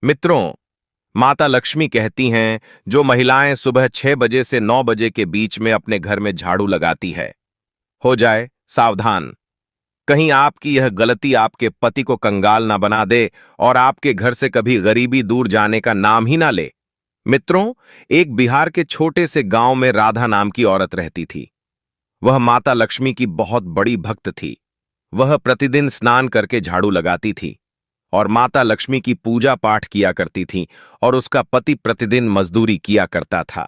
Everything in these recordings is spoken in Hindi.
मित्रों, माता लक्ष्मी कहती हैं, जो महिलाएं सुबह 6 बजे से 9 बजे के बीच में अपने घर में झाड़ू लगाती है, हो जाए सावधान। कहीं आपकी यह गलती आपके पति को कंगाल ना बना दे और आपके घर से कभी गरीबी दूर जाने का नाम ही ना ले। मित्रों, एक बिहार के छोटे से गांव में राधा नाम की औरत रहती थी। वह माता लक्ष्मी की बहुत बड़ी भक्त थी। वह प्रतिदिन स्नान करके झाड़ू लगाती थी और माता लक्ष्मी की पूजा पाठ किया करती थी और उसका पति प्रतिदिन मजदूरी किया करता था।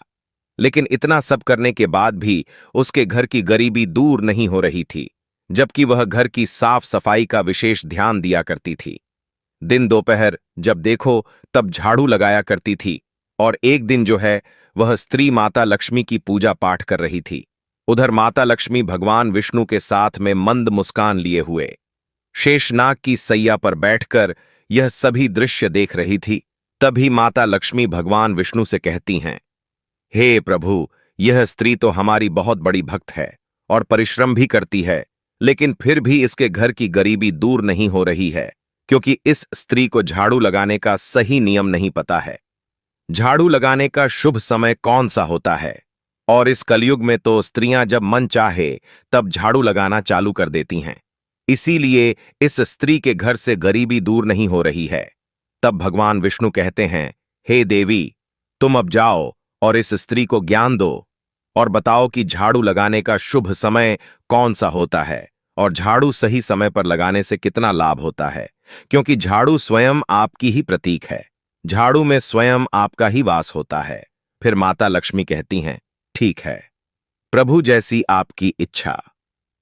लेकिन इतना सब करने के बाद भी उसके घर की गरीबी दूर नहीं हो रही थी, जबकि वह घर की साफ सफाई का विशेष ध्यान दिया करती थी। दिन दोपहर जब देखो तब झाड़ू लगाया करती थी। और एक दिन जो है, वह स्त्री माता लक्ष्मी की पूजा पाठ कर रही थी। उधर माता लक्ष्मी भगवान विष्णु के साथ में मंद मुस्कान लिए हुए शेषनाग की सैया पर बैठकर यह सभी दृश्य देख रही थी। तभी माता लक्ष्मी भगवान विष्णु से कहती हैं, हे प्रभु, यह स्त्री तो हमारी बहुत बड़ी भक्त है और परिश्रम भी करती है, लेकिन फिर भी इसके घर की गरीबी दूर नहीं हो रही है, क्योंकि इस स्त्री को झाड़ू लगाने का सही नियम नहीं पता है। झाड़ू लगाने का शुभ समय कौन सा होता है? और इस कलयुग में तो स्त्रियां जब मन चाहे तब झाड़ू लगाना चालू कर देती हैं। इसीलिए इस स्त्री के घर से गरीबी दूर नहीं हो रही है। तब भगवान विष्णु कहते हैं, हे देवी, तुम अब जाओ और इस स्त्री को ज्ञान दो और बताओ कि झाड़ू लगाने का शुभ समय कौन सा होता है और झाड़ू सही समय पर लगाने से कितना लाभ होता है, क्योंकि झाड़ू स्वयं आपकी ही प्रतीक है। झाड़ू में स्वयं आपका ही वास होता है। फिर माता लक्ष्मी कहती हैं, ठीक है प्रभु, जैसी आपकी इच्छा।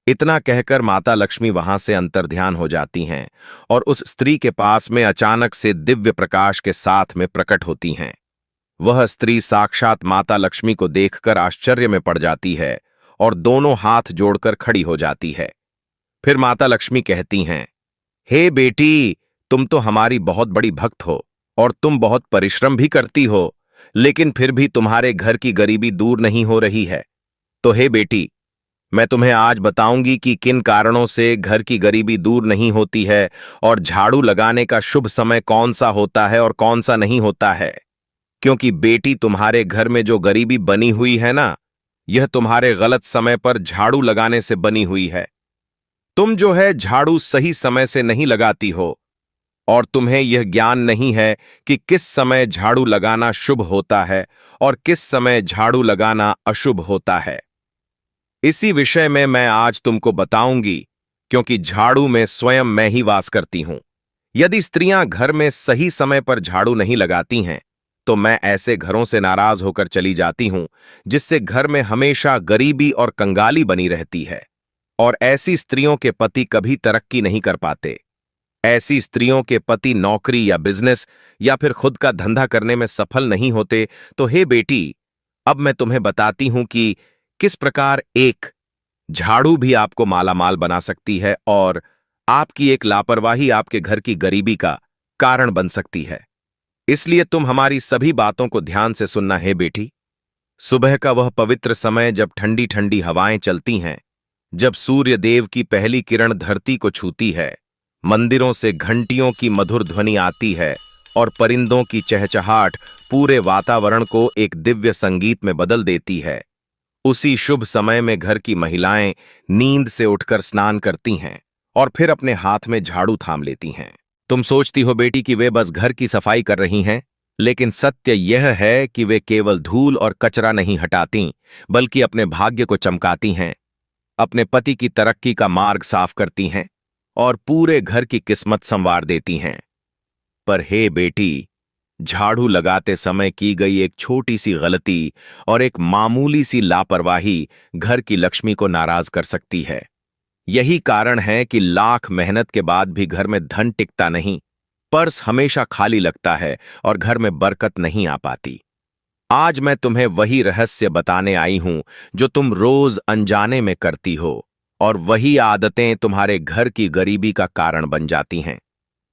इतना कहकर माता लक्ष्मी वहां से अंतर्ध्यान हो जाती हैं और उस स्त्री के पास में अचानक से दिव्य प्रकाश के साथ में प्रकट होती हैं। वह स्त्री साक्षात माता लक्ष्मी को देखकर आश्चर्य में पड़ जाती है और दोनों हाथ जोड़कर खड़ी हो जाती है। फिर माता लक्ष्मी कहती हैं, हे बेटी, तुम तो हमारी बहुत बड़ी भक्त हो और तुम बहुत परिश्रम भी करती हो, लेकिन फिर भी तुम्हारे घर की गरीबी दूर नहीं हो रही है। तो हे बेटी, मैं तुम्हें आज बताऊंगी कि किन कारणों से घर की गरीबी दूर नहीं होती है और झाड़ू लगाने का शुभ समय कौन सा होता है और कौन सा नहीं होता है। क्योंकि बेटी, तुम्हारे घर में जो गरीबी बनी हुई है ना, यह तुम्हारे गलत समय पर झाड़ू लगाने से बनी हुई है। तुम जो है झाड़ू सही समय से नहीं लगाती हो और तुम्हें यह ज्ञान नहीं है कि किस समय झाड़ू लगाना शुभ होता है और किस समय झाड़ू लगाना अशुभ होता है। इसी विषय में मैं आज तुमको बताऊंगी, क्योंकि झाड़ू में स्वयं मैं ही वास करती हूं। यदि स्त्रियां घर में सही समय पर झाड़ू नहीं लगाती हैं, तो मैं ऐसे घरों से नाराज होकर चली जाती हूं जिससे घर में हमेशा गरीबी और कंगाली बनी रहती है और ऐसी स्त्रियों के पति कभी तरक्की नहीं कर पाते। ऐसी स्त्रियों के पति नौकरी या बिजनेस या फिर खुद का धंधा करने में सफल नहीं होते। तो हे बेटी, अब मैं तुम्हें बताती हूं कि किस प्रकार एक झाड़ू भी आपको मालामाल बना सकती है और आपकी एक लापरवाही आपके घर की गरीबी का कारण बन सकती है। इसलिए तुम हमारी सभी बातों को ध्यान से सुनना है बेटी। सुबह का वह पवित्र समय जब ठंडी ठंडी हवाएं चलती हैं, जब सूर्य देव की पहली किरण धरती को छूती है, मंदिरों से घंटियों की मधुर ध्वनि आती है और परिंदों की चहचहाट पूरे वातावरण को एक दिव्य संगीत में बदल देती है, उसी शुभ समय में घर की महिलाएं नींद से उठकर स्नान करती हैं और फिर अपने हाथ में झाड़ू थाम लेती हैं। तुम सोचती हो बेटी कि वे बस घर की सफाई कर रही हैं, लेकिन सत्य यह है कि वे केवल धूल और कचरा नहीं हटाती, बल्कि अपने भाग्य को चमकाती हैं, अपने पति की तरक्की का मार्ग साफ करती हैं और पूरे घर की किस्मत संवार देती हैं। पर हे बेटी, झाड़ू लगाते समय की गई एक छोटी सी गलती और एक मामूली सी लापरवाही घर की लक्ष्मी को नाराज कर सकती है। यही कारण है कि लाख मेहनत के बाद भी घर में धन टिकता नहीं, पर्स हमेशा खाली लगता है और घर में बरकत नहीं आ पाती। आज मैं तुम्हें वही रहस्य बताने आई हूं जो तुम रोज अनजाने में करती हो, और वही आदतें तुम्हारे घर की गरीबी का कारण बन जाती हैं।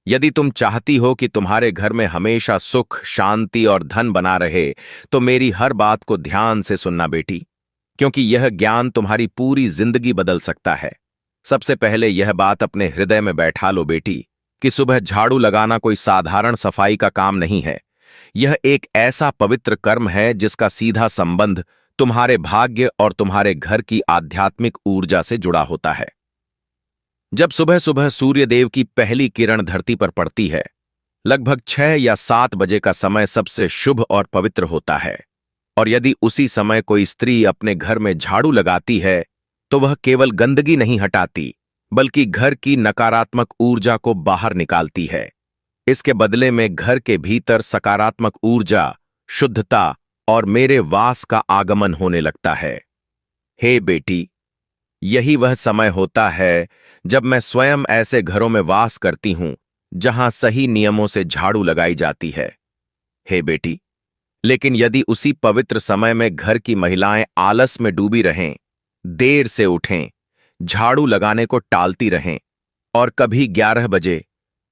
यदि तुम चाहती हो कि तुम्हारे घर में हमेशा सुख, शांति और धन बना रहे, तो मेरी हर बात को ध्यान से सुनना बेटी, क्योंकि यह ज्ञान तुम्हारी पूरी जिंदगी बदल सकता है। सबसे पहले यह बात अपने हृदय में बैठा लो बेटी, कि सुबह झाड़ू लगाना कोई साधारण सफाई का काम नहीं है। यह एक ऐसा पवित्र कर्म है जिसका सीधा संबंध तुम्हारे भाग्य और तुम्हारे घर की आध्यात्मिक ऊर्जा से जुड़ा होता है। जब सुबह सुबह सूर्यदेव की पहली किरण धरती पर पड़ती है, लगभग 6 या 7 बजे का समय सबसे शुभ और पवित्र होता है। और यदि उसी समय कोई स्त्री अपने घर में झाड़ू लगाती है तो वह केवल गंदगी नहीं हटाती, बल्कि घर की नकारात्मक ऊर्जा को बाहर निकालती है। इसके बदले में घर के भीतर सकारात्मक ऊर्जा, शुद्धता और मेरे वास का आगमन होने लगता है। हे बेटी, यही वह समय होता है जब मैं स्वयं ऐसे घरों में वास करती हूं जहां सही नियमों से झाड़ू लगाई जाती है। हे बेटी, लेकिन यदि उसी पवित्र समय में घर की महिलाएं आलस में डूबी रहें, देर से उठें, झाड़ू लगाने को टालती रहें और कभी 11 बजे,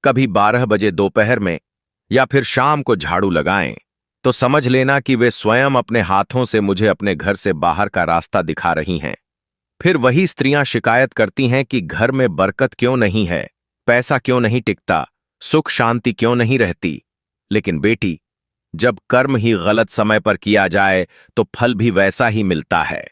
कभी 12 बजे दोपहर में या फिर शाम को झाड़ू लगाएं, तो समझ लेना कि वे स्वयं अपने हाथों से मुझे अपने घर से बाहर का रास्ता दिखा रही हैं। फिर वही स्त्रियां शिकायत करती हैं कि घर में बरकत क्यों नहीं है, पैसा क्यों नहीं टिकता, सुख शांति क्यों नहीं रहती। लेकिन बेटी, जब कर्म ही गलत समय पर किया जाए तो फल भी वैसा ही मिलता है।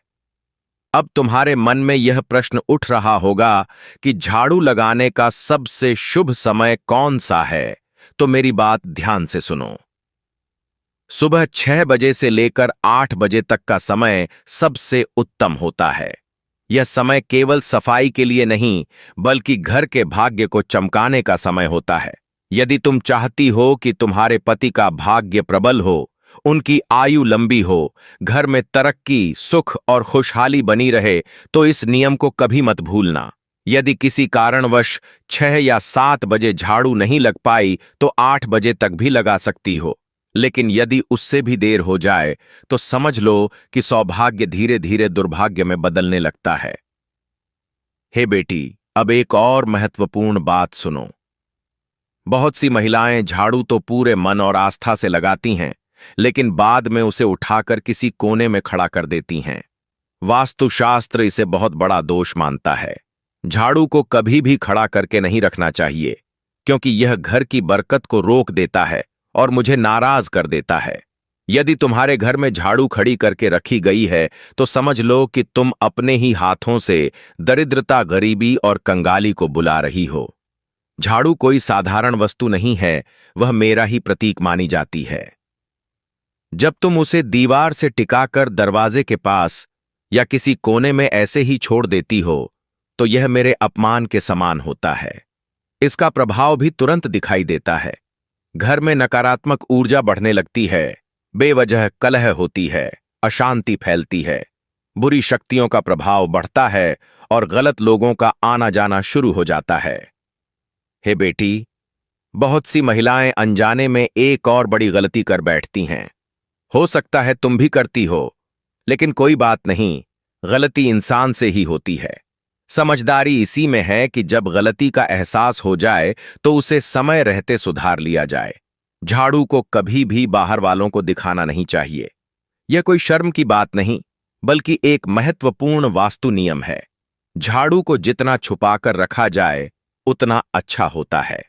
अब तुम्हारे मन में यह प्रश्न उठ रहा होगा कि झाड़ू लगाने का सबसे शुभ समय कौन सा है, तो मेरी बात ध्यान से सुनो। सुबह 6 बजे से लेकर 8 बजे तक का समय सबसे उत्तम होता है। यह समय केवल सफाई के लिए नहीं, बल्कि घर के भाग्य को चमकाने का समय होता है। यदि तुम चाहती हो कि तुम्हारे पति का भाग्य प्रबल हो, उनकी आयु लंबी हो, घर में तरक्की, सुख और खुशहाली बनी रहे, तो इस नियम को कभी मत भूलना। यदि किसी कारणवश 6 या 7 बजे झाड़ू नहीं लग पाई तो 8 बजे तक भी लगा सकती हो। लेकिन यदि उससे भी देर हो जाए तो समझ लो कि सौभाग्य धीरे धीरे दुर्भाग्य में बदलने लगता है। हे बेटी, अब एक और महत्वपूर्ण बात सुनो। बहुत सी महिलाएं झाड़ू तो पूरे मन और आस्था से लगाती हैं, लेकिन बाद में उसे उठाकर किसी कोने में खड़ा कर देती हैं। वास्तुशास्त्र इसे बहुत बड़ा दोष मानता है। झाड़ू को कभी भी खड़ा करके नहीं रखना चाहिए, क्योंकि यह घर की बरकत को रोक देता है और मुझे नाराज कर देता है। यदि तुम्हारे घर में झाड़ू खड़ी करके रखी गई है तो समझ लो कि तुम अपने ही हाथों से दरिद्रता, गरीबी और कंगाली को बुला रही हो। झाड़ू कोई साधारण वस्तु नहीं है, वह मेरा ही प्रतीक मानी जाती है। जब तुम उसे दीवार से टिकाकर दरवाजे के पास या किसी कोने में ऐसे ही छोड़ देती हो, तो यह मेरे अपमान के समान होता है। इसका प्रभाव भी तुरंत दिखाई देता है। घर में नकारात्मक ऊर्जा बढ़ने लगती है, बेवजह कलह होती है, अशांति फैलती है, बुरी शक्तियों का प्रभाव बढ़ता है और गलत लोगों का आना जाना शुरू हो जाता है। हे बेटी, बहुत सी महिलाएं अनजाने में एक और बड़ी गलती कर बैठती हैं। हो सकता है तुम भी करती हो, लेकिन कोई बात नहीं, गलती इंसान से ही होती है। समझदारी इसी में है कि जब गलती का एहसास हो जाए तो उसे समय रहते सुधार लिया जाए। झाड़ू को कभी भी बाहर वालों को दिखाना नहीं चाहिए। यह कोई शर्म की बात नहीं, बल्कि एक महत्वपूर्ण वास्तु नियम है। झाड़ू को जितना छुपाकर रखा जाए उतना अच्छा होता है।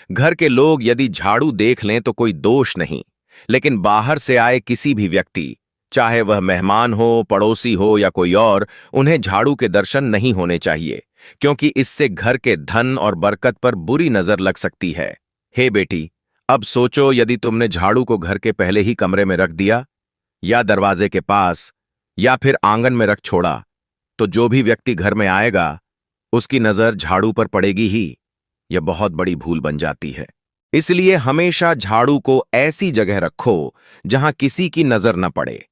घर के लोग यदि झाड़ू देख लें तो कोई दोष नहीं, लेकिन बाहर से आए किसी भी व्यक्ति, चाहे वह मेहमान हो, पड़ोसी हो या कोई और, उन्हें झाड़ू के दर्शन नहीं होने चाहिए, क्योंकि इससे घर के धन और बरकत पर बुरी नजर लग सकती है। हे बेटी, अब सोचो, यदि तुमने झाड़ू को घर के पहले ही कमरे में रख दिया या दरवाजे के पास या फिर आंगन में रख छोड़ा, तो जो भी व्यक्ति घर में आएगा उसकी नजर झाड़ू पर पड़ेगी ही। यह बहुत बड़ी भूल बन जाती है। इसलिए हमेशा झाड़ू को ऐसी जगह रखो जहां किसी की नजर न पड़े।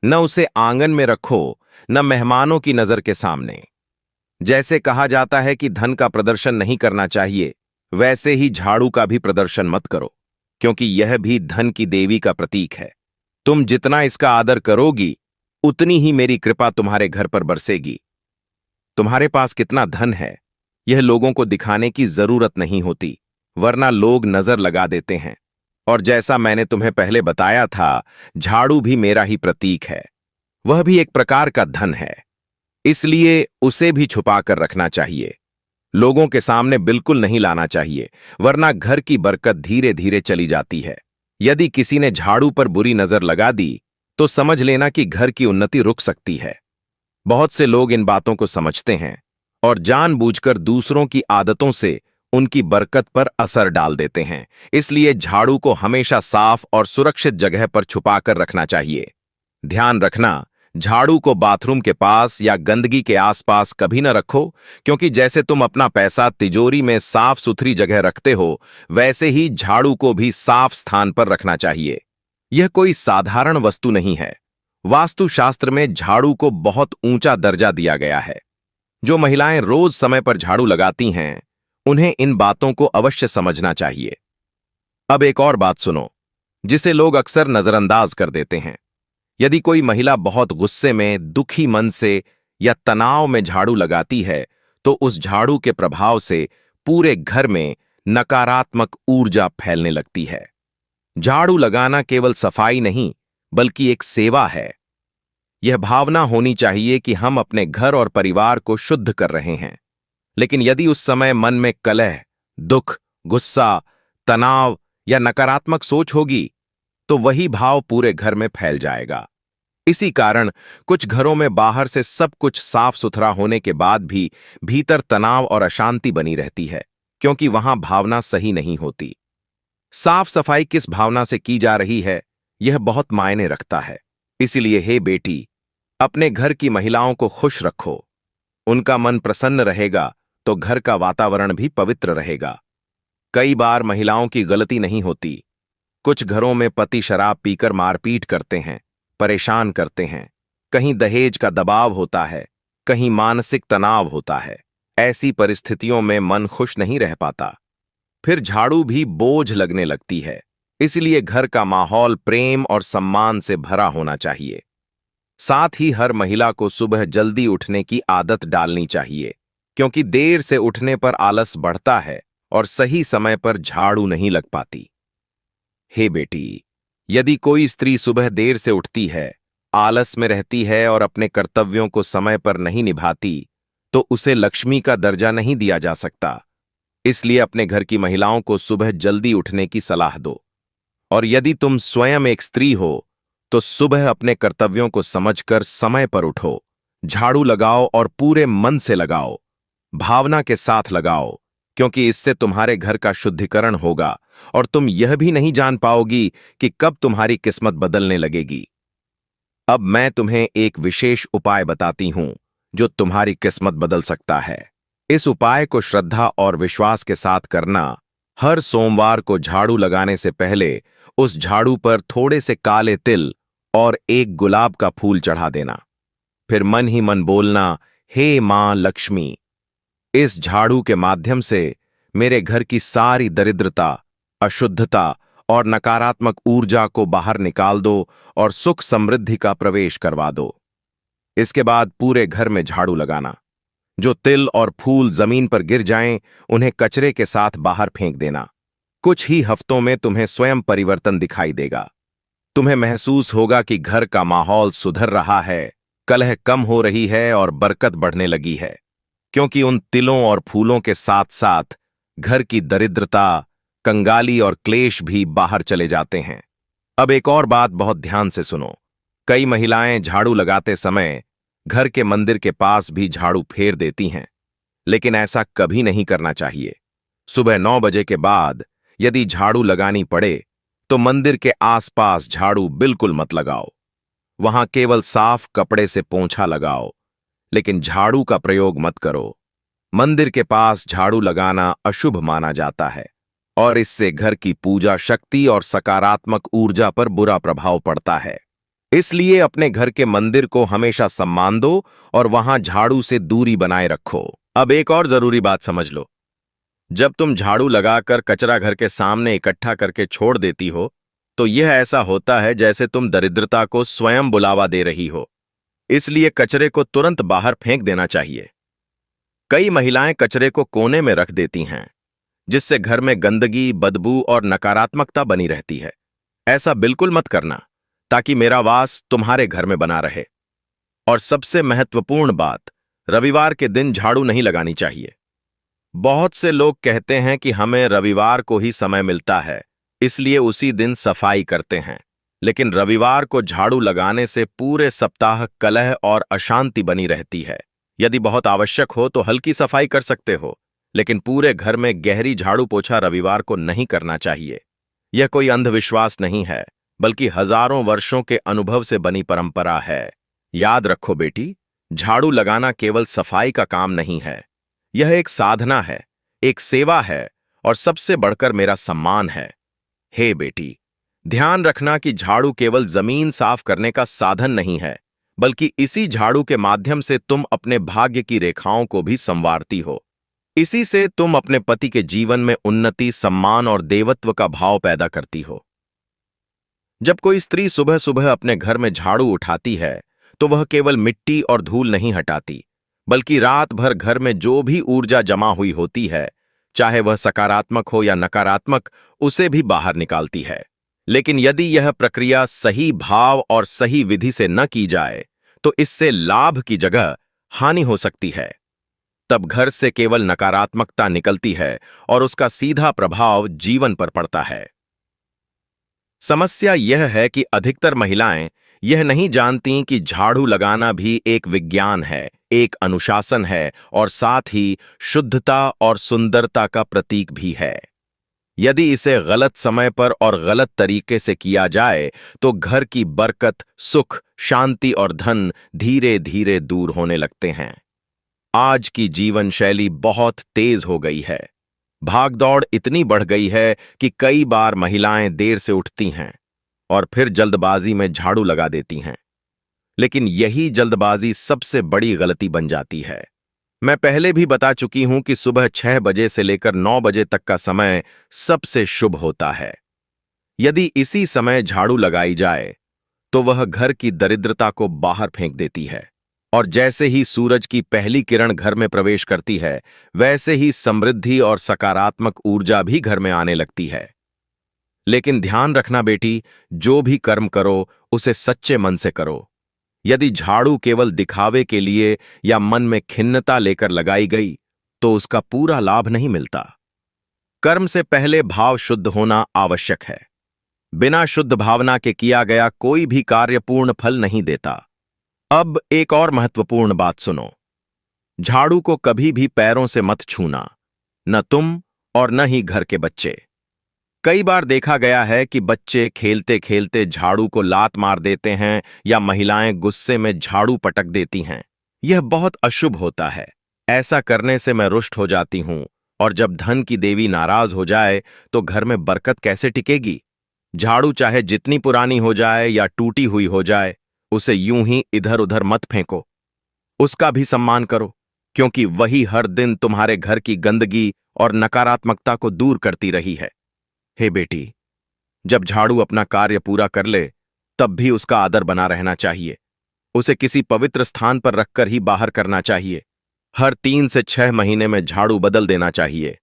न उसे आंगन में रखो, न मेहमानों की नजर के सामने। जैसे कहा जाता है कि धन का प्रदर्शन नहीं करना चाहिए, वैसे ही झाड़ू का भी प्रदर्शन मत करो, क्योंकि यह भी धन की देवी का प्रतीक है। तुम जितना इसका आदर करोगी, उतनी ही मेरी कृपा तुम्हारे घर पर बरसेगी। तुम्हारे पास कितना धन है, यह लोगों को दिखाने की जरूरत नहीं होती, वरना लोग नजर लगा देते हैं। और जैसा मैंने तुम्हें पहले बताया था, झाड़ू भी मेरा ही प्रतीक है। वह भी एक प्रकार का धन है, इसलिए उसे भी छुपा कर रखना चाहिए। लोगों के सामने बिल्कुल नहीं लाना चाहिए, वरना घर की बरकत धीरे धीरे चली जाती है। यदि किसी ने झाड़ू पर बुरी नजर लगा दी तो समझ लेना कि घर की उन्नति रुक सकती है। बहुत से लोग इन बातों को समझते हैं और जानबूझकर दूसरों की आदतों से उनकी बरकत पर असर डाल देते हैं। इसलिए झाड़ू को हमेशा साफ और सुरक्षित जगह पर छुपाकर रखना चाहिए। ध्यान रखना, झाड़ू को बाथरूम के पास या गंदगी के आसपास कभी न रखो, क्योंकि जैसे तुम अपना पैसा तिजोरी में साफ सुथरी जगह रखते हो, वैसे ही झाड़ू को भी साफ स्थान पर रखना चाहिए। यह कोई साधारण वस्तु नहीं है। वास्तुशास्त्र में झाड़ू को बहुत ऊंचा दर्जा दिया गया है। जो महिलाएं रोज समय पर झाड़ू लगाती हैं, उन्हें इन बातों को अवश्य समझना चाहिए। अब एक और बात सुनो, जिसे लोग अक्सर नजरअंदाज कर देते हैं। यदि कोई महिला बहुत गुस्से में, दुखी मन से या तनाव में झाड़ू लगाती है, तो उस झाड़ू के प्रभाव से पूरे घर में नकारात्मक ऊर्जा फैलने लगती है। झाड़ू लगाना केवल सफाई नहीं, बल्कि एक सेवा है। यह भावना होनी चाहिए कि हम अपने घर और परिवार को शुद्ध कर रहे हैं। लेकिन यदि उस समय मन में कलह, दुख, गुस्सा, तनाव या नकारात्मक सोच होगी, तो वही भाव पूरे घर में फैल जाएगा। इसी कारण कुछ घरों में बाहर से सब कुछ साफ सुथरा होने के बाद भी भीतर तनाव और अशांति बनी रहती है, क्योंकि वहां भावना सही नहीं होती। साफ सफाई किस भावना से की जा रही है, यह बहुत मायने रखता है। इसलिए हे बेटी, अपने घर की महिलाओं को खुश रखो। उनका मन प्रसन्न रहेगा तो घर का वातावरण भी पवित्र रहेगा। कई बार महिलाओं की गलती नहीं होती। कुछ घरों में पति शराब पीकर मारपीट करते हैं, परेशान करते हैं। कहीं दहेज का दबाव होता है, कहीं मानसिक तनाव होता है। ऐसी परिस्थितियों में मन खुश नहीं रह पाता। फिर झाड़ू भी बोझ लगने लगती है। इसलिए घर का माहौल प्रेम और सम्मान से भरा होना चाहिए। साथ ही हर महिला को सुबह जल्दी उठने की आदत डालनी चाहिए, क्योंकि देर से उठने पर आलस बढ़ता है और सही समय पर झाड़ू नहीं लग पाती। हे बेटी, यदि कोई स्त्री सुबह देर से उठती है, आलस में रहती है और अपने कर्तव्यों को समय पर नहीं निभाती, तो उसे लक्ष्मी का दर्जा नहीं दिया जा सकता। इसलिए अपने घर की महिलाओं को सुबह जल्दी उठने की सलाह दो। और यदि तुम स्वयं एक स्त्री हो, तो सुबह अपने कर्तव्यों को समझकर समय पर उठो। झाड़ू लगाओ और पूरे मन से लगाओ, भावना के साथ लगाओ, क्योंकि इससे तुम्हारे घर का शुद्धिकरण होगा और तुम यह भी नहीं जान पाओगी कि कब तुम्हारी किस्मत बदलने लगेगी। अब मैं तुम्हें एक विशेष उपाय बताती हूं जो तुम्हारी किस्मत बदल सकता है। इस उपाय को श्रद्धा और विश्वास के साथ करना। हर सोमवार को झाड़ू लगाने से पहले उस झाड़ू पर थोड़े से काले तिल और एक गुलाब का फूल चढ़ा देना। फिर मन ही मन बोलना, हे मां लक्ष्मी, इस झाड़ू के माध्यम से मेरे घर की सारी दरिद्रता, अशुद्धता और नकारात्मक ऊर्जा को बाहर निकाल दो और सुख समृद्धि का प्रवेश करवा दो। इसके बाद पूरे घर में झाड़ू लगाना। जो तिल और फूल जमीन पर गिर जाएं, उन्हें कचरे के साथ बाहर फेंक देना। कुछ ही हफ्तों में तुम्हें स्वयं परिवर्तन दिखाई देगा। तुम्हें महसूस होगा कि घर का माहौल सुधर रहा है, कलह कम हो रही है और बरकत बढ़ने लगी है, क्योंकि उन तिलों और फूलों के साथ साथ घर की दरिद्रता, कंगाली और क्लेश भी बाहर चले जाते हैं। अब एक और बात बहुत ध्यान से सुनो। कई महिलाएं झाड़ू लगाते समय घर के मंदिर के पास भी झाड़ू फेर देती हैं, लेकिन ऐसा कभी नहीं करना चाहिए। सुबह 9 बजे के बाद यदि झाड़ू लगानी पड़े, तो मंदिर के आसपास झाड़ू बिल्कुल मत लगाओ। वहां केवल साफ कपड़े से पोंछा लगाओ, लेकिन झाड़ू का प्रयोग मत करो। मंदिर के पास झाड़ू लगाना अशुभ माना जाता है और इससे घर की पूजा शक्ति और सकारात्मक ऊर्जा पर बुरा प्रभाव पड़ता है। इसलिए अपने घर के मंदिर को हमेशा सम्मान दो और वहां झाड़ू से दूरी बनाए रखो। अब एक और जरूरी बात समझ लो। जब तुम झाड़ू लगाकर कचरा घर के सामने इकट्ठा करके छोड़ देती हो, तो यह ऐसा होता है जैसे तुम दरिद्रता को स्वयं बुलावा दे रही हो। इसलिए कचरे को तुरंत बाहर फेंक देना चाहिए। कई महिलाएं कचरे को कोने में रख देती हैं, जिससे घर में गंदगी, बदबू और नकारात्मकता बनी रहती है। ऐसा बिल्कुल मत करना, ताकि मेरा वास तुम्हारे घर में बना रहे। और सबसे महत्वपूर्ण बात, रविवार के दिन झाड़ू नहीं लगानी चाहिए। बहुत से लोग कहते हैं कि हमें रविवार को ही समय मिलता है, इसलिए उसी दिन सफाई करते हैं। लेकिन रविवार को झाड़ू लगाने से पूरे सप्ताह कलह और अशांति बनी रहती है। यदि बहुत आवश्यक हो तो हल्की सफाई कर सकते हो, लेकिन पूरे घर में गहरी झाड़ू पोछा रविवार को नहीं करना चाहिए। यह कोई अंधविश्वास नहीं है, बल्कि हजारों वर्षों के अनुभव से बनी परंपरा है। याद रखो बेटी, झाड़ू लगाना केवल सफाई का काम नहीं है। यह एक साधना है, एक सेवा है और सबसे बढ़कर मेरा सम्मान है। हे बेटी, ध्यान रखना कि झाड़ू केवल जमीन साफ करने का साधन नहीं है, बल्कि इसी झाड़ू के माध्यम से तुम अपने भाग्य की रेखाओं को भी संवारती हो। इसी से तुम अपने पति के जीवन में उन्नति, सम्मान और देवत्व का भाव पैदा करती हो। जब कोई स्त्री सुबह सुबह अपने घर में झाड़ू उठाती है, तो वह केवल मिट्टी और धूल नहीं हटाती, बल्कि रात भर घर में जो भी ऊर्जा जमा हुई होती है, चाहे वह सकारात्मक हो या नकारात्मक, उसे भी बाहर निकालती है। लेकिन यदि यह प्रक्रिया सही भाव और सही विधि से न की जाए, तो इससे लाभ की जगह हानि हो सकती है। तब घर से केवल नकारात्मकता निकलती है और उसका सीधा प्रभाव जीवन पर पड़ता है। समस्या यह है कि अधिकतर महिलाएं यह नहीं जानती कि झाड़ू लगाना भी एक विज्ञान है, एक अनुशासन है और साथ ही शुद्धता और सुंदरता का प्रतीक भी है। यदि इसे गलत समय पर और गलत तरीके से किया जाए, तो घर की बरकत, सुख, शांति और धन धीरे धीरे दूर होने लगते हैं। आज की जीवन शैली बहुत तेज हो गई है। भागदौड़ इतनी बढ़ गई है कि कई बार महिलाएं देर से उठती हैं और फिर जल्दबाजी में झाड़ू लगा देती हैं। लेकिन यही जल्दबाजी सबसे बड़ी गलती बन जाती है। मैं पहले भी बता चुकी हूं कि सुबह 6 बजे से लेकर 9 बजे तक का समय सबसे शुभ होता है। यदि इसी समय झाड़ू लगाई जाए, तो वह घर की दरिद्रता को बाहर फेंक देती है और जैसे ही सूरज की पहली किरण घर में प्रवेश करती है, वैसे ही समृद्धि और सकारात्मक ऊर्जा भी घर में आने लगती है। लेकिन ध्यान रखना बेटी, जो भी कर्म करो उसे सच्चे मन से करो। यदि झाड़ू केवल दिखावे के लिए या मन में खिन्नता लेकर लगाई गई, तो उसका पूरा लाभ नहीं मिलता। कर्म से पहले भाव शुद्ध होना आवश्यक है। बिना शुद्ध भावना के किया गया कोई भी कार्य पूर्ण फल नहीं देता। अब एक और महत्वपूर्ण बात सुनो। झाड़ू को कभी भी पैरों से मत छूना, न तुम और न ही घर के बच्चे। कई बार देखा गया है कि बच्चे खेलते खेलते झाड़ू को लात मार देते हैं या महिलाएं गुस्से में झाड़ू पटक देती हैं। यह बहुत अशुभ होता है। ऐसा करने से मैं रुष्ट हो जाती हूं, और जब धन की देवी नाराज हो जाए तो घर में बरकत कैसे टिकेगी। झाड़ू चाहे जितनी पुरानी हो जाए या टूटी हुई हो जाए, उसे यूं ही इधर उधर मत फेंको। उसका भी सम्मान करो, क्योंकि वही हर दिन तुम्हारे घर की गंदगी और नकारात्मकता को दूर करती रही है। हे बेटी, जब झाड़ू अपना कार्य पूरा कर ले, तब भी उसका आदर बना रहना चाहिए। उसे किसी पवित्र स्थान पर रखकर ही बाहर करना चाहिए। हर 3 से 6 महीने में झाड़ू बदल देना चाहिए।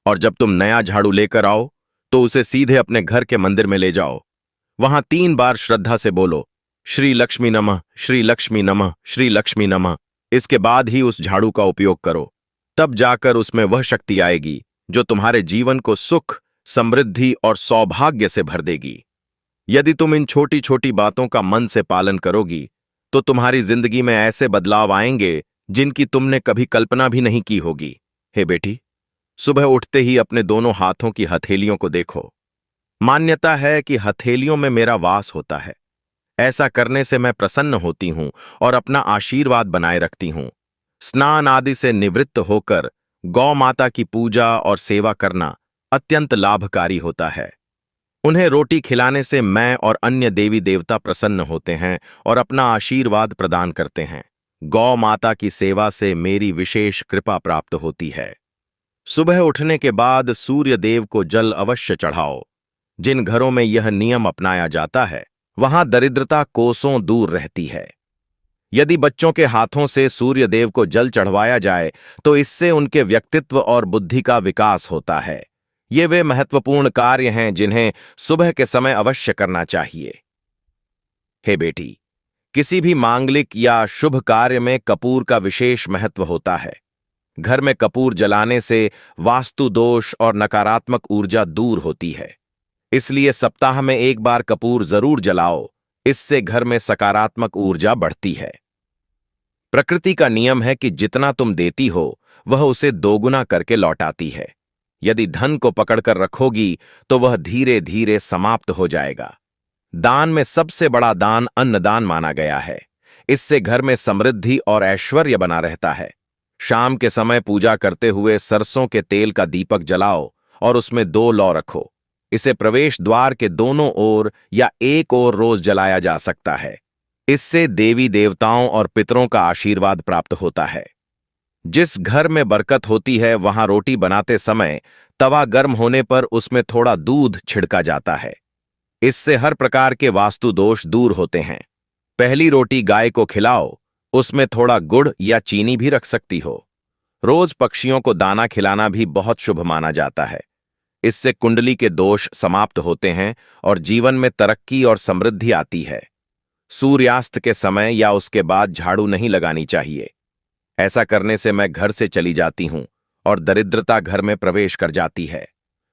और जब तुम नया झाड़ू लेकर आओ, तो उसे सीधे अपने घर के मंदिर में ले जाओ। वहां 3 बार श्रद्धा से बोलो, श्री लक्ष्मी नमः, श्री लक्ष्मी नमः, श्री लक्ष्मी नमः। इसके बाद ही उस झाड़ू का उपयोग करो। तब जाकर उसमें वह शक्ति आएगी जो तुम्हारे जीवन को सुख, समृद्धि और सौभाग्य से भर देगी। यदि तुम इन छोटी छोटी बातों का मन से पालन करोगी, तो तुम्हारी जिंदगी में ऐसे बदलाव आएंगे जिनकी तुमने कभी कल्पना भी नहीं की होगी। हे बेटी, सुबह उठते ही अपने दोनों हाथों की हथेलियों को देखो। मान्यता है कि हथेलियों में मेरा वास होता है। ऐसा करने से मैं प्रसन्न होती हूं और अपना आशीर्वाद बनाए रखती हूं। स्नान आदि से निवृत्त होकर गौ माता की पूजा और सेवा करना अत्यंत लाभकारी होता है। उन्हें रोटी खिलाने से मैं और अन्य देवी देवता प्रसन्न होते हैं और अपना आशीर्वाद प्रदान करते हैं। गौ माता की सेवा से मेरी विशेष कृपा प्राप्त होती है। सुबह उठने के बाद सूर्य देव को जल अवश्य चढ़ाओ। जिन घरों में यह नियम अपनाया जाता है, वहां दरिद्रता कोसों दूर रहती है। यदि बच्चों के हाथों से सूर्य देव को जल चढ़वाया जाए, तो इससे उनके व्यक्तित्व और बुद्धि का विकास होता है। ये वे महत्वपूर्ण कार्य हैं जिन्हें सुबह के समय अवश्य करना चाहिए। हे बेटी, किसी भी मांगलिक या शुभ कार्य में कपूर का विशेष महत्व होता है। घर में कपूर जलाने से वास्तु दोष और नकारात्मक ऊर्जा दूर होती है। इसलिए सप्ताह में एक बार कपूर जरूर जलाओ, इससे घर में सकारात्मक ऊर्जा बढ़ती है। प्रकृति का नियम है कि जितना तुम देती हो वह उसे दोगुना करके लौटाती है। यदि धन को पकड़कर रखोगी तो वह धीरे धीरे समाप्त हो जाएगा। दान में सबसे बड़ा दान अन्नदान माना गया है। इससे घर में समृद्धि और ऐश्वर्य बना रहता है। शाम के समय पूजा करते हुए सरसों के तेल का दीपक जलाओ और उसमें 2 लौ रखो। इसे प्रवेश द्वार के दोनों ओर या एक ओर रोज जलाया जा सकता है। इससे देवी देवताओं और पितरों का आशीर्वाद प्राप्त होता है। जिस घर में बरकत होती है वहां रोटी बनाते समय तवा गर्म होने पर उसमें थोड़ा दूध छिड़का जाता है। इससे हर प्रकार के वास्तु दोष दूर होते हैं। पहली रोटी गाय को खिलाओ, उसमें थोड़ा गुड़ या चीनी भी रख सकती हो। रोज पक्षियों को दाना खिलाना भी बहुत शुभ माना जाता है। इससे कुंडली के दोष समाप्त होते हैं और जीवन में तरक्की और समृद्धि आती है। सूर्यास्त के समय या उसके बाद झाड़ू नहीं लगानी चाहिए। ऐसा करने से मैं घर से चली जाती हूं और दरिद्रता घर में प्रवेश कर जाती है।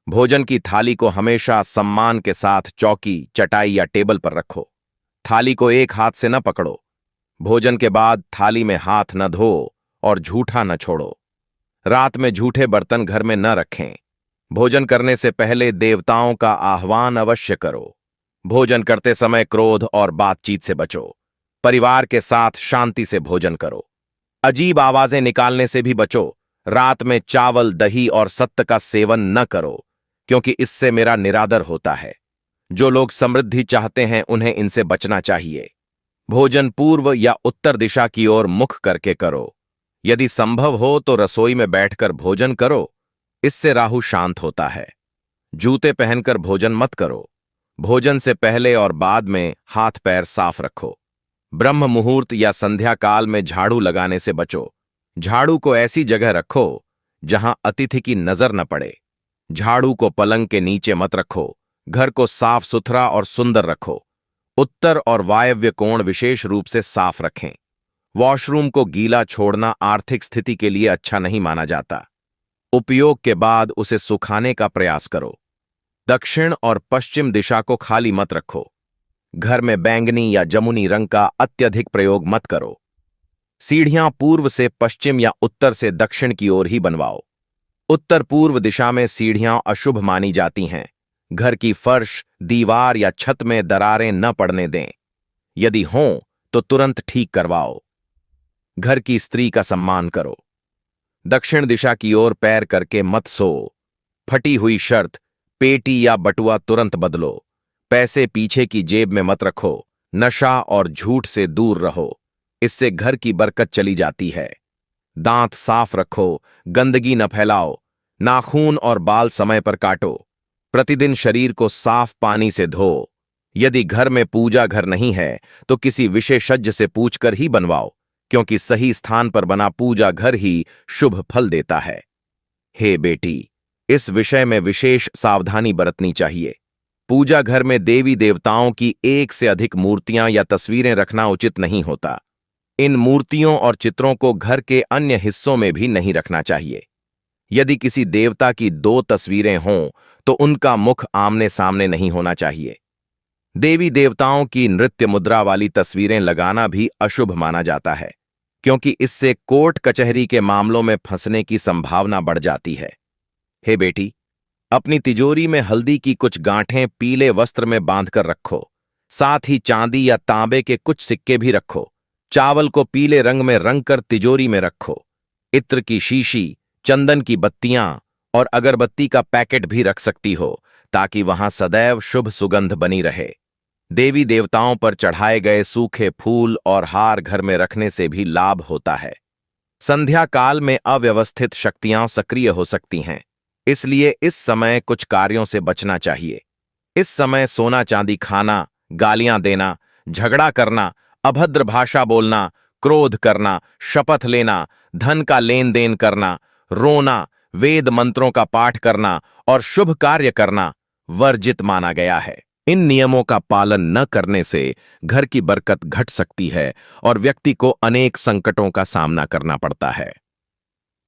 भोजन की थाली को हमेशा सम्मान के साथ चौकी, चटाई या टेबल पर रखो। थाली को एक हाथ से न पकड़ो। भोजन के बाद थाली में हाथ न धो और झूठा न छोड़ो। रात में झूठे बर्तन घर में न रखें। भोजन करने से पहले देवताओं का आह्वान अवश्य करो। भोजन करते समय क्रोध और बातचीत से बचो। परिवार के साथ शांति से भोजन करो। अजीब आवाजें निकालने से भी बचो। रात में चावल, दही और सत्त का सेवन न करो, क्योंकि इससे मेरा निरादर होता है। जो लोग समृद्धि चाहते हैं उन्हें इनसे बचना चाहिए। भोजन पूर्व या उत्तर दिशा की ओर मुख करके करो। यदि संभव हो तो रसोई में बैठकर भोजन करो, इससे राहु शांत होता है। जूते पहनकर भोजन मत करो। भोजन से पहले और बाद में हाथ पैर साफ रखो। ब्रह्म मुहूर्त या संध्या काल में झाड़ू लगाने से बचो। झाड़ू को ऐसी जगह रखो जहां अतिथि की नजर न पड़े। झाड़ू को पलंग के नीचे मत रखो। घर को साफ सुथरा और सुंदर रखो। उत्तर और वायव्य कोण विशेष रूप से साफ रखें। वॉशरूम को गीला छोड़ना आर्थिक स्थिति के लिए अच्छा नहीं माना जाता। उपयोग के बाद उसे सुखाने का प्रयास करो। दक्षिण और पश्चिम दिशा को खाली मत रखो। घर में बैंगनी या जमुनी रंग का अत्यधिक प्रयोग मत करो। सीढ़ियां पूर्व से पश्चिम या उत्तर से दक्षिण की ओर ही बनवाओ। उत्तर पूर्व दिशा में सीढ़ियां अशुभ मानी जाती हैं। घर की फर्श, दीवार या छत में दरारें न पड़ने दें। यदि हों तो तुरंत ठीक करवाओ। घर की स्त्री का सम्मान करो। दक्षिण दिशा की ओर पैर करके मत सो। फटी हुई शर्त, पेटी या बटुआ तुरंत बदलो। पैसे पीछे की जेब में मत रखो। नशा और झूठ से दूर रहो, इससे घर की बरकत चली जाती है। दांत साफ रखो, गंदगी न फैलाओ। नाखून और बाल समय पर काटो। प्रतिदिन शरीर को साफ पानी से धो। यदि घर में पूजा घर नहीं है तो किसी विशेषज्ञ से पूछकर ही बनवाओ, क्योंकि सही स्थान पर बना पूजा घर ही शुभ फल देता है। हे बेटी, इस विषय में विशेष सावधानी बरतनी चाहिए। पूजा घर में देवी देवताओं की एक से अधिक मूर्तियां या तस्वीरें रखना उचित नहीं होता। इन मूर्तियों और चित्रों को घर के अन्य हिस्सों में भी नहीं रखना चाहिए। यदि किसी देवता की 2 तस्वीरें हों तो उनका मुख आमने सामने नहीं होना चाहिए। देवी देवताओं की नृत्य मुद्रा वाली तस्वीरें लगाना भी अशुभ माना जाता है, क्योंकि इससे कोर्ट कचहरी के मामलों में फंसने की संभावना बढ़ जाती है। हे बेटी, अपनी तिजोरी में हल्दी की कुछ गांठें पीले वस्त्र में बांधकर रखो। साथ ही चांदी या तांबे के कुछ सिक्के भी रखो। चावल को पीले रंग में रंग कर तिजोरी में रखो। इत्र की शीशी, चंदन की बत्तियां और अगरबत्ती का पैकेट भी रख सकती हो, ताकि वहां सदैव शुभ सुगंध बनी रहे। देवी देवताओं पर चढ़ाए गए सूखे फूल और हार घर में रखने से भी लाभ होता है। संध्या काल में अव्यवस्थित शक्तियां सक्रिय हो सकती हैं, इसलिए इस समय कुछ कार्यों से बचना चाहिए। इस समय सोना चांदी खाना, गालियां देना, झगड़ा करना, अभद्र भाषा बोलना, क्रोध करना, शपथ लेना, धन का लेन देन करना, रोना, वेद मंत्रों का पाठ करना और शुभ कार्य करना वर्जित माना गया है। इन नियमों का पालन न करने से घर की बरकत घट सकती है और व्यक्ति को अनेक संकटों का सामना करना पड़ता है।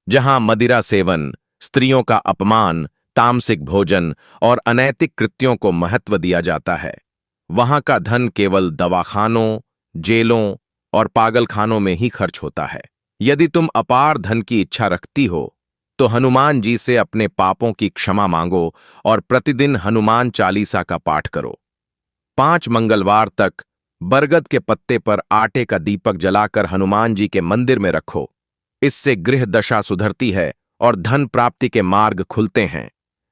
जहां मदिरा सेवन, स्त्रियों का अपमान, तामसिक भोजन और अनैतिक कृत्यों को महत्व दिया जाता है, वहां का धन केवल दवाखानों, जेलों और पागलखानों में ही खर्च होता है। यदि तुम अपार धन की इच्छा रखती हो तो हनुमान जी से अपने पापों की क्षमा मांगो और प्रतिदिन हनुमान चालीसा का पाठ करो। 5 मंगलवार तक बरगद के पत्ते पर आटे का दीपक जलाकर हनुमान जी के मंदिर में रखो। इससे गृह दशा सुधरती है और धन प्राप्ति के मार्ग खुलते हैं।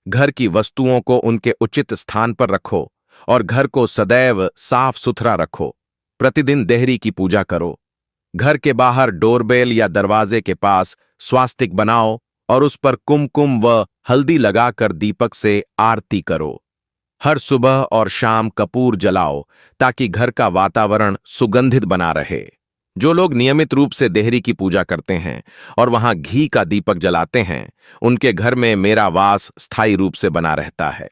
घर की वस्तुओं को उनके उचित स्थान पर रखो और घर को सदैव साफ सुथरा रखो। प्रतिदिन देहरी की पूजा करो। घर के बाहर डोरबेल या दरवाजे के पास स्वास्तिक बनाओ और उस पर कुमकुम व हल्दी लगाकर दीपक से आरती करो। हर सुबह और शाम कपूर जलाओ ताकि घर का वातावरण सुगंधित बना रहे। जो लोग नियमित रूप से देहरी की पूजा करते हैं और वहां घी का दीपक जलाते हैं, उनके घर में मेरा वास स्थायी रूप से बना रहता है।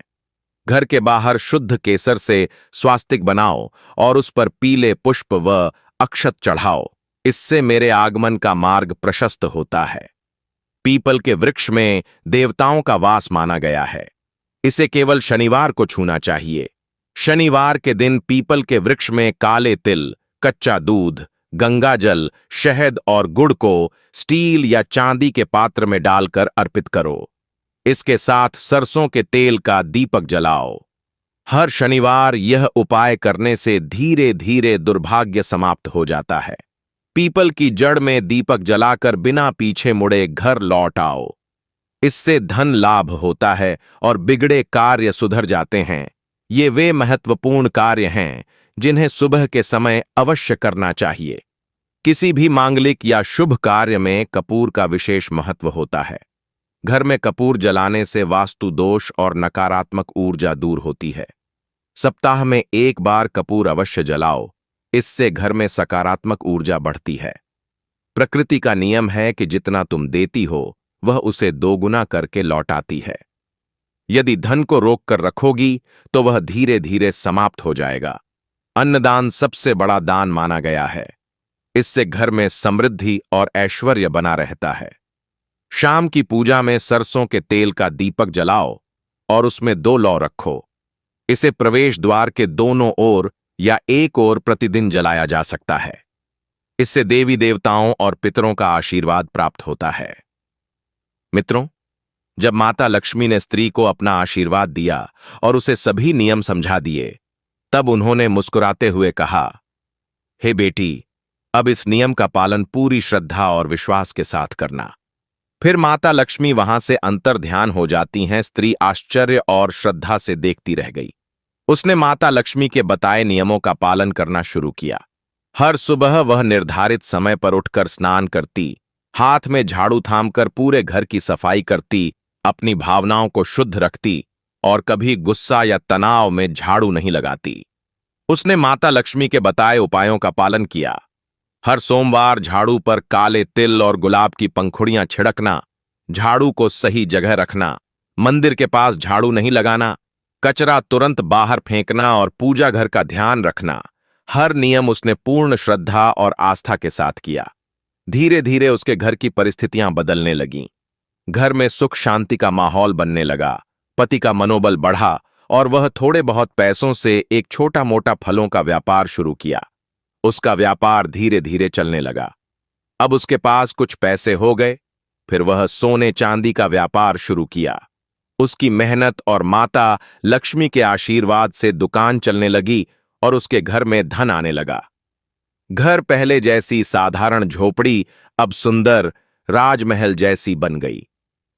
घर के बाहर शुद्ध केसर से स्वास्तिक बनाओ और उस पर पीले पुष्प व अक्षत चढ़ाओ। इससे मेरे आगमन का मार्ग प्रशस्त होता है। पीपल के वृक्ष में देवताओं का वास माना गया है। इसे केवल शनिवार को छूना चाहिए। शनिवार के दिन पीपल के वृक्ष में काले तिल, कच्चा दूध, गंगाजल, शहद और गुड़ को स्टील या चांदी के पात्र में डालकर अर्पित करो। इसके साथ सरसों के तेल का दीपक जलाओ। हर शनिवार यह उपाय करने से धीरे धीरे दुर्भाग्य समाप्त हो जाता है। पीपल की जड़ में दीपक जलाकर बिना पीछे मुड़े घर लौट आओ। इससे धन लाभ होता है और बिगड़े कार्य सुधर जाते हैं। ये वे महत्वपूर्ण कार्य हैं जिन्हें सुबह के समय अवश्य करना चाहिए। किसी भी मांगलिक या शुभ कार्य में कपूर का विशेष महत्व होता है। घर में कपूर जलाने से वास्तु दोष और नकारात्मक ऊर्जा दूर होती है। सप्ताह में एक बार कपूर अवश्य जलाओ। इससे घर में सकारात्मक ऊर्जा बढ़ती है। प्रकृति का नियम है कि जितना तुम देती हो वह उसे दोगुना करके लौटाती है। यदि धन को रोक कर रखोगी तो वह धीरे धीरे समाप्त हो जाएगा। अन्नदान सबसे बड़ा दान माना गया है। इससे घर में समृद्धि और ऐश्वर्य बना रहता है। शाम की पूजा में सरसों के तेल का दीपक जलाओ और उसमें 2 लौ रखो। इसे प्रवेश द्वार के दोनों ओर या एक ओर प्रतिदिन जलाया जा सकता है। इससे देवी देवताओं और पितरों का आशीर्वाद प्राप्त होता है। मित्रों, जब माता लक्ष्मी ने स्त्री को अपना आशीर्वाद दिया और उसे सभी नियम समझा दिए, तब उन्होंने मुस्कुराते हुए कहा, हे बेटी, अब इस नियम का पालन पूरी श्रद्धा और विश्वास के साथ करना। फिर माता लक्ष्मी वहां से अंतर ध्यान हो जाती हैं। स्त्री आश्चर्य और श्रद्धा से देखती रह गई। उसने माता लक्ष्मी के बताए नियमों का पालन करना शुरू किया। हर सुबह वह निर्धारित समय पर उठकर स्नान करती, हाथ में झाड़ू थामकर पूरे घर की सफाई करती, अपनी भावनाओं को शुद्ध रखती और कभी गुस्सा या तनाव में झाड़ू नहीं लगाती। उसने माता लक्ष्मी के बताए उपायों का पालन किया। हर सोमवार झाड़ू पर काले तिल और गुलाब की पंखुड़ियां छिड़कना, झाड़ू को सही जगह रखना, मंदिर के पास झाड़ू नहीं लगाना, कचरा तुरंत बाहर फेंकना और पूजा घर का ध्यान रखना, हर नियम उसने पूर्ण श्रद्धा और आस्था के साथ किया। धीरे धीरे उसके घर की परिस्थितियां बदलने लगीं। घर में सुख शांति का माहौल बनने लगा। पति का मनोबल बढ़ा और वह थोड़े बहुत पैसों से एक छोटा मोटा फलों का व्यापार शुरू किया। उसका व्यापार धीरे धीरे चलने लगा। अब उसके पास कुछ पैसे हो गए। फिर वह सोने चांदी का व्यापार शुरू किया। उसकी मेहनत और माता लक्ष्मी के आशीर्वाद से दुकान चलने लगी और उसके घर में धन आने लगा। घर पहले जैसी साधारण झोपड़ी अब सुंदर राजमहल जैसी बन गई।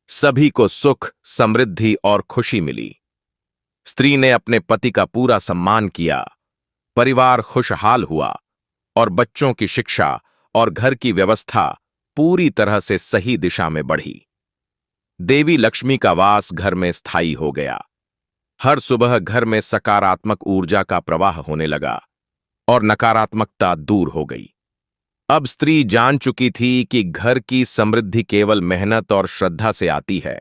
सभी को सुख, समृद्धि और खुशी मिली। स्त्री ने अपने पति का पूरा सम्मान किया। परिवार खुशहाल हुआ और बच्चों की शिक्षा और घर की व्यवस्था पूरी तरह से सही दिशा में बढ़ी। देवी लक्ष्मी का वास घर में स्थायी हो गया। हर सुबह घर में सकारात्मक ऊर्जा का प्रवाह होने लगा और नकारात्मकता दूर हो गई। अब स्त्री जान चुकी थी कि घर की समृद्धि केवल मेहनत और श्रद्धा से आती है।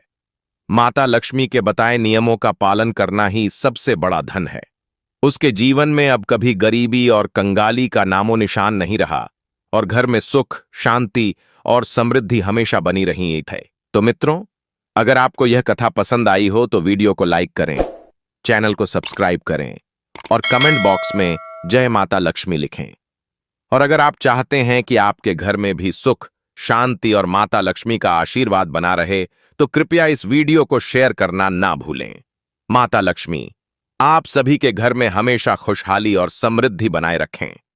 माता लक्ष्मी के बताए नियमों का पालन करना ही सबसे बड़ा धन है। उसके जीवन में अब कभी गरीबी और कंगाली का नामो निशान नहीं रहा और घर में सुख, शांति और समृद्धि हमेशा बनी रही है। तो मित्रों, अगर आपको यह कथा पसंद आई हो तो वीडियो को लाइक करें, चैनल को सब्सक्राइब करें और कमेंट बॉक्स में जय माता लक्ष्मी लिखें। और अगर आप चाहते हैं कि आपके घर में भी सुख, शांति और माता लक्ष्मी का आशीर्वाद बना रहे तो कृपया इस वीडियो को शेयर करना ना भूलें। माता लक्ष्मी आप सभी के घर में हमेशा खुशहाली और समृद्धि बनाए रखें।